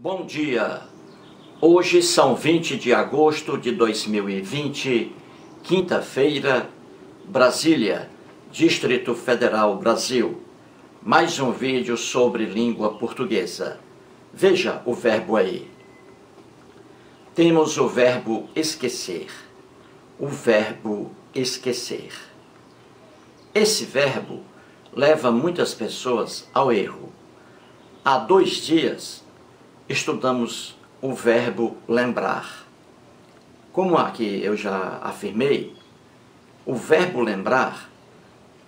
Bom dia! Hoje são 20 de agosto de 2020, quinta-feira, Brasília, Distrito Federal, Brasil. Mais um vídeo sobre língua portuguesa. Veja o verbo aí. Temos o verbo esquecer. O verbo esquecer. Esse verbo leva muitas pessoas ao erro. Há 2 dias estudamos o verbo lembrar. Como aqui eu já afirmei, o verbo lembrar,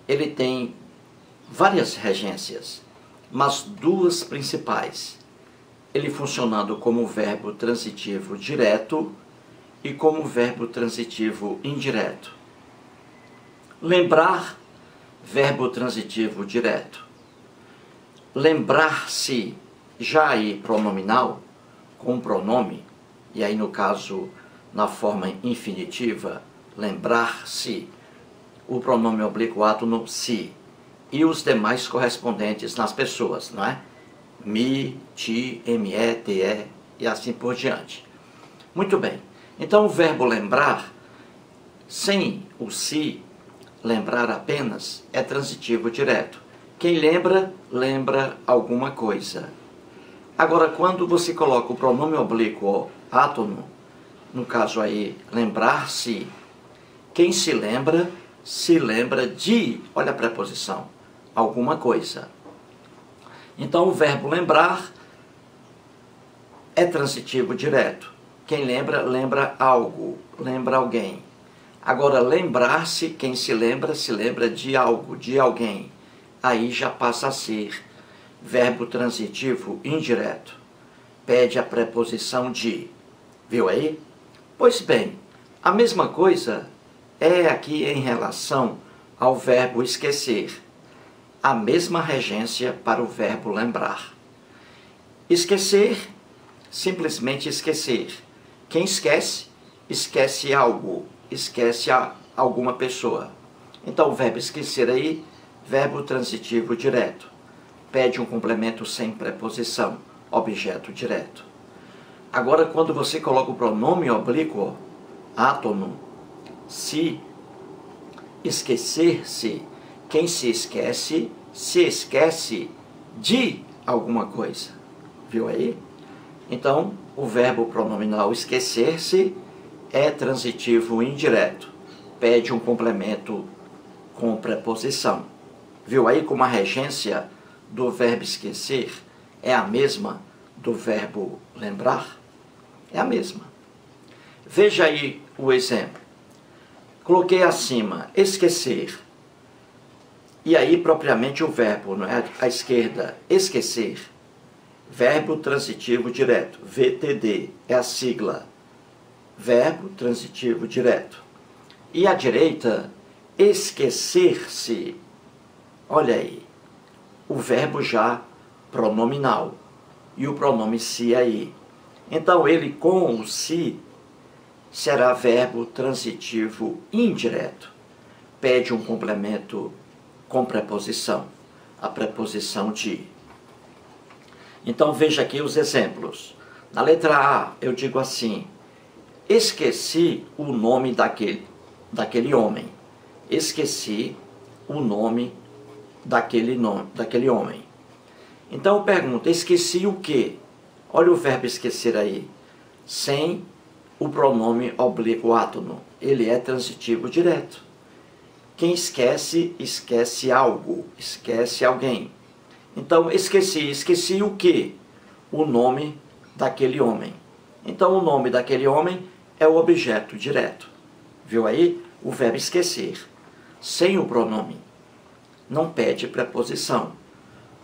ele tem várias regências, mas 2 principais. Ele funcionando como verbo transitivo direto e como verbo transitivo indireto. Lembrar, verbo transitivo direto. Lembrar-se, já aí pronominal, com pronome, e aí no caso, na forma infinitiva, lembrar-se, o pronome oblíquo átono se, e os demais correspondentes nas pessoas, não é? Mi, ti, me, te, e assim por diante. Muito bem, então o verbo lembrar, sem o se, lembrar apenas, é transitivo direto. Quem lembra, lembra alguma coisa. Agora, quando você coloca o pronome oblíquo átono, no caso aí, lembrar-se, quem se lembra de, olha a preposição, alguma coisa. Então, o verbo lembrar é transitivo direto. Quem lembra, lembra algo, lembra alguém. Agora, lembrar-se, quem se lembra de algo, de alguém. Aí já passa a ser verbo transitivo indireto. Pede a preposição de. Viu aí? Pois bem, a mesma coisa é aqui em relação ao verbo esquecer. A mesma regência para o verbo lembrar. Esquecer, simplesmente esquecer. Quem esquece, esquece algo, esquece alguma pessoa. Então o verbo esquecer aí, verbo transitivo direto. Pede um complemento sem preposição, objeto direto. Agora, quando você coloca o pronome oblíquo, átono, se, esquecer-se, quem se esquece de alguma coisa. Viu aí? Então, o verbo pronominal esquecer-se é transitivo indireto. Pede um complemento com preposição. Viu aí como a regência do verbo esquecer é a mesma do verbo lembrar? É a mesma. Veja aí o exemplo. Coloquei acima, esquecer. E aí, propriamente, o verbo, não é? À esquerda, esquecer. Verbo transitivo direto, VTD, é a sigla. Verbo transitivo direto. E à direita, esquecer-se. Olha aí. O verbo já pronominal e o pronome se aí. Então, ele com o se será verbo transitivo indireto. Pede um complemento com preposição, a preposição de. Então, veja aqui os exemplos. Na letra A, eu digo assim: esqueci o nome daquele homem. Esqueci o nome daquele homem. Então eu pergunto, esqueci o quê? Olha o verbo esquecer aí. Sem o pronome oblíquo átono. Ele é transitivo direto. Quem esquece, esquece algo, esquece alguém. Então esqueci o quê? O nome daquele homem. Então o nome daquele homem é o objeto direto. Viu aí? O verbo esquecer. Sem o pronome. Não pede preposição.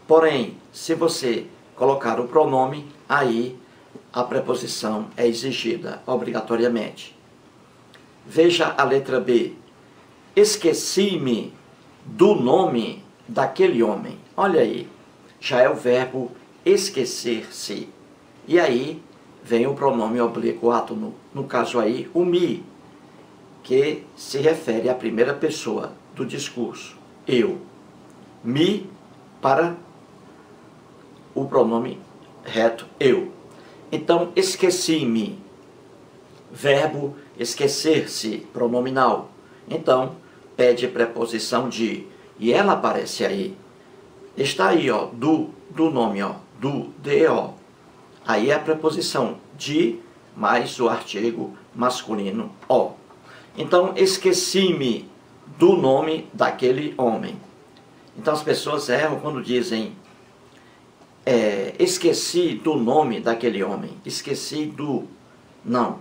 Porém, se você colocar o pronome, aí a preposição é exigida, obrigatoriamente. Veja a letra B. Esqueci-me do nome daquele homem. Olha aí, já é o verbo esquecer-se. E aí vem o pronome oblíquo átono, no caso aí, o me, que se refere à primeira pessoa do discurso, eu. Me para o pronome reto, eu. Então, esqueci-me, verbo esquecer-se, pronominal. Então, pede preposição de, e ela aparece aí. Está aí, ó, do nome, ó, do, Aí é a preposição de mais o artigo masculino, ó. Então, esqueci-me do nome daquele homem. Então, as pessoas erram quando dizem esqueci do nome daquele homem. Esqueci do. Não.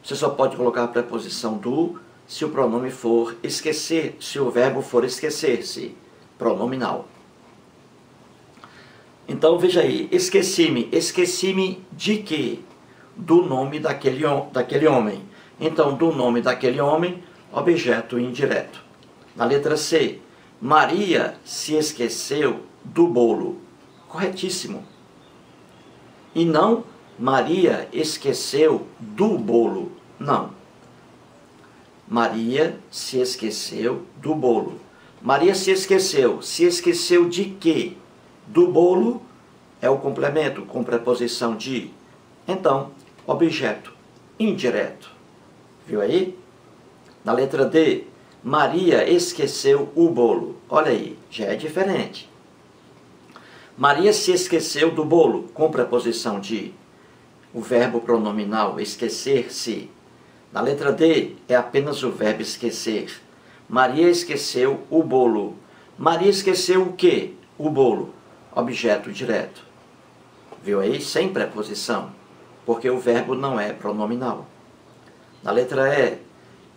Você só pode colocar a preposição do se o pronome for esquecer, se o verbo for esquecer-se, pronominal. Então, veja aí, esqueci-me. Esqueci-me de quê? Do nome daquele homem. Então, do nome daquele homem, objeto indireto. Na letra C, Maria se esqueceu do bolo. Corretíssimo. E não, Maria esqueceu do bolo. Não. Maria se esqueceu do bolo. Maria se esqueceu. Se esqueceu de quê? Do bolo é o complemento com preposição de. Então, objeto indireto. Viu aí? Na letra D, Maria esqueceu o bolo. Olha aí, já é diferente. Maria se esqueceu do bolo, com preposição de. O verbo pronominal esquecer-se. Na letra D, é apenas o verbo esquecer. Maria esqueceu o bolo. Maria esqueceu o quê? O bolo. Objeto direto. Viu aí? Sem preposição, porque o verbo não é pronominal. Na letra E,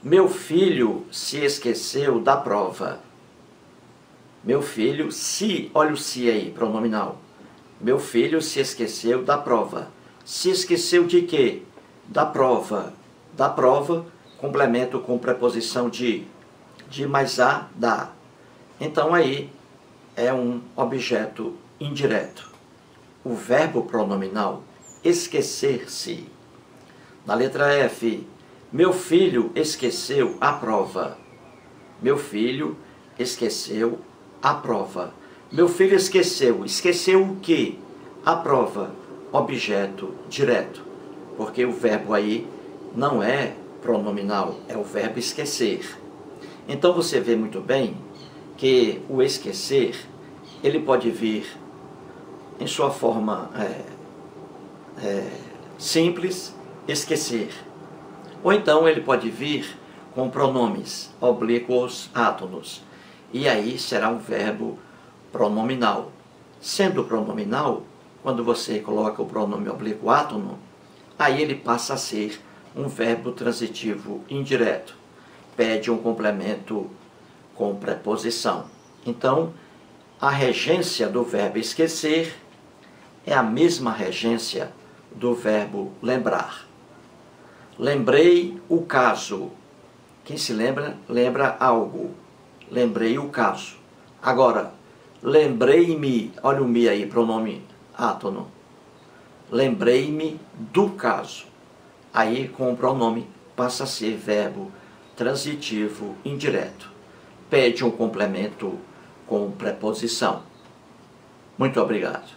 meu filho se esqueceu da prova. Meu filho se, olha o se aí, pronominal. Meu filho se esqueceu da prova. Se esqueceu de quê? Da prova. Da prova, complemento com preposição de mais a, da. Então aí é um objeto indireto. O verbo pronominal esquecer-se. Na letra F, meu filho esqueceu a prova. Meu filho esqueceu a prova. Meu filho esqueceu. Esqueceu o quê? A prova. Objeto direto. Porque o verbo aí não é pronominal, é o verbo esquecer. Então você vê muito bem que o esquecer, ele pode vir em sua forma simples, esquecer. Ou então ele pode vir com pronomes oblíquos átonos. E aí será um verbo pronominal. Sendo pronominal, quando você coloca o pronome oblíquo átono, aí ele passa a ser um verbo transitivo indireto. Pede um complemento com preposição. Então, a regência do verbo esquecer é a mesma regência do verbo lembrar. Lembrei o caso. Quem se lembra, lembra algo. Lembrei o caso. Agora, lembrei-me, olha o me aí, pronome átono. Lembrei-me do caso. Aí, com o pronome, passa a ser verbo transitivo indireto. Pede um complemento com preposição. Muito obrigado.